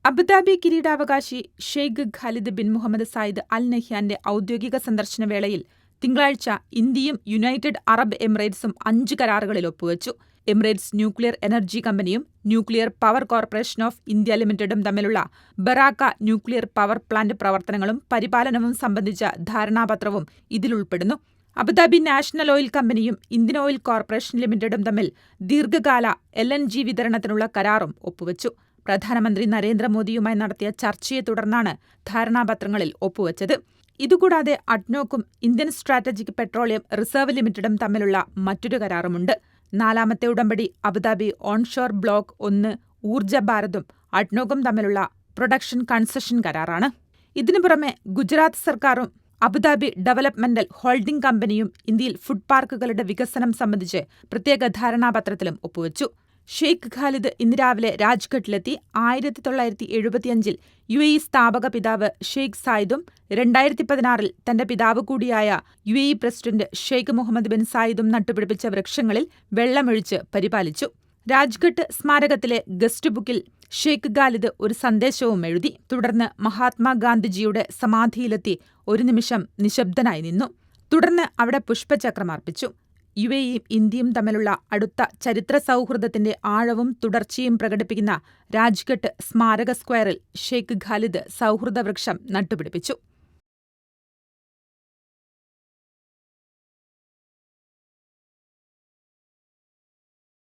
Abu Dhabi കിരീടാവകാശി Sheikh Khalid bin Mohamed Zayed Al നഹ്യാന്റെ ഔദ്യോഗിക സന്ദർശന വേളയിൽ തിങ്കളാഴ്ച ഇന്ത്യയും യുണൈറ്റഡ് അറബ് എമിറേറ്റ്സും 5 കരാറുകളിൽ ഒപ്പുവച്ചു. എമിറേറ്റ്സ് ന്യൂക്ലിയർ എനർജി കമ്പനിയും nuclear power corporation of India ലിമിറ്റഡും തമ്മിലുള്ള ബറാക്ക ന്യൂക്ലിയർ പവർ പ്ലാന്റ് പ്രവർത്തനങ്ങളും പരിപാലനവും സംബന്ധിച്ച ധാരണാപത്രവും ഇതിലുൾപ്പെടുന്നു. അബുദാബി നാഷണൽ ഓയിൽ കമ്പനിയും ഇന്ത്യൻ ഓയിൽ കോർപ്പറേഷൻ ലിമിറ്റഡും തമ്മിൽ ദീർഘകാല LNG വിതരണത്തിനുള്ള കരാറും ഒപ്പുവച്ചു. പ്രധാനമന്ത്രി നരേന്ദ്രമോദിയുമായി നടത്തിയ ചർച്ചയെ തുടർന്നാണ് ധാരണാപത്രങ്ങളിൽ ഒപ്പുവച്ചത്. ഇതുകൂടാതെ അഡ്നോക്കും ഇന്ത്യൻ സ്ട്രാറ്റജിക് പെട്രോളിയം റിസർവ് ലിമിറ്റഡും തമ്മിലുള്ള മറ്റൊരു കരാറുമുണ്ട്. 4ാമത്തെ ഉടമ്പടി അബുദാബി ഓൺഷോർ ബ്ലോക്ക് 1 ഊർജ ഭാരതും അഡ്നോക്കും തമ്മിലുള്ള പ്രൊഡക്ഷൻ കൺസഷൻ കരാറാണ്. ഇതിനു പുറമെ ഗുജറാത്ത് സർക്കാരും അബുദാബി ഡെവലപ്മെന്റൽ ഹോൾഡിംഗ് കമ്പനിയും ഇന്ത്യയിൽ ഫുഡ് പാർക്കുകളുടെ വികസനം സംബന്ധിച്ച് പ്രത്യേക ധാരണാപത്രത്തിലും ഒപ്പുവച്ചു. ഷെയ്ഖ് ഖാലിദ് ഇന്ന് രാവിലെ രാജ്ഘട്ടിലെത്തി 1975 UAE സ്ഥാപക പിതാവ് ഷെയ്ഖ് സായിദും 2016 തന്റെ പിതാവ് കൂടിയായ UAE president Sheikh Mohamed bin സായിദും നട്ടുപിടിപ്പിച്ച വൃക്ഷങ്ങളിൽ വെള്ളമൊഴിച്ച് പരിപാലിച്ചു. രാജ്ഘട്ട് സ്മാരകത്തിലെ ഗസ്റ്റ് ബുക്കിൽ ഷെയ്ഖ് ഖാലിദ് ഒരു സന്ദേശവും എഴുതി. തുടർന്ന് മഹാത്മാഗാന്ധിജിയുടെ സമാധിയിലെത്തി ഒരു നിമിഷം നിശബ്ദനായി നിന്നു. തുടർന്ന് അവിടെ പുഷ്പചക്രം അർപ്പിച്ചു. UAEയും ഇന്ത്യയും തമ്മിലുള്ള അടുത്ത ചരിത്ര സൗഹൃദത്തിന്റെ ആഴവും തുടർച്ചയും പ്രകടിപ്പിക്കുന്ന രാജ്ഘട്ട് സ്മാരക സ്ക്വയറിൽ ഷെയ്ഖ് ഖാലിദ് സൗഹൃദവൃക്ഷം നട്ടുപിടിപ്പിച്ചു.